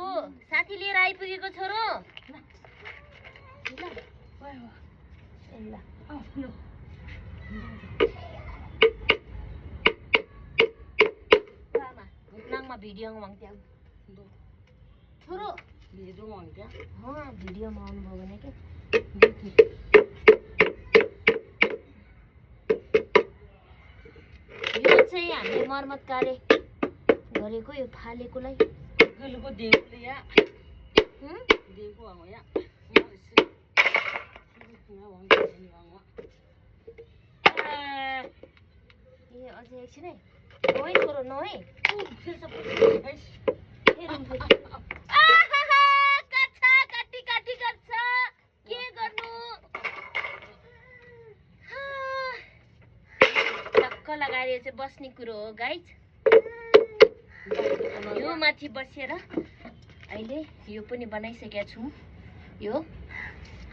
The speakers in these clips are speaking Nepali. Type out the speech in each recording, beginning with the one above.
साथी लिएर आइपुगेको छोरो नाङमा भिडियो माग्थ्या छोरो भिडियो माग्थ्या भिडियोमा आउनुभयो भने के यो चाहिँ हामीले मर्मत कार्य गरेको यो फालेकोलाई गलको देउले या देउको हो या ए अझै एकछिन है नोइ छोरो नोइ लगाएर चाहिँ बस्ने कुरो हो गाइज यो माथि बसेर अहिले यो पनि बनाइसकेका छौँ यो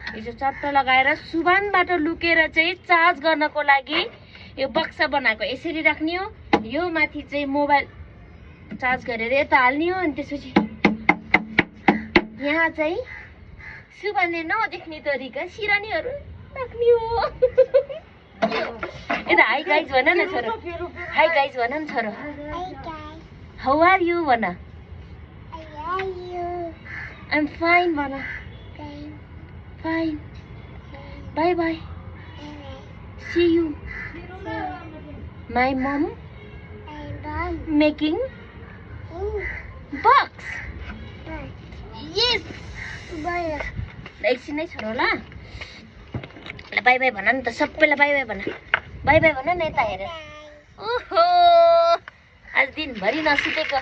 चाहिँ चट्ट लगाएर सुबानबाट लुकेर चाहिँ चार्ज गर्नको लागि यो बक्सा बनाएको यसरी राख्ने हो यो माथि चाहिँ मोबाइल चार्ज गरेर यता हाल्ने हो अनि त्यसपछि यहाँ चाहिँ सुबानले नदेख्ने तरिका सिरानीहरू राख्ने हो यता हाई गाइज भन न छोरो हाई गाइज भन न छोरो हाउ आर यु भन आइएम फाइन भन fine bye bye see you my mom making bucks yes एकछिन नै छोरो ल बाई बाई भन नि त सबैलाई बाई बाई भन न यता हेरेर ओहो आज दिनभरि नसुतेको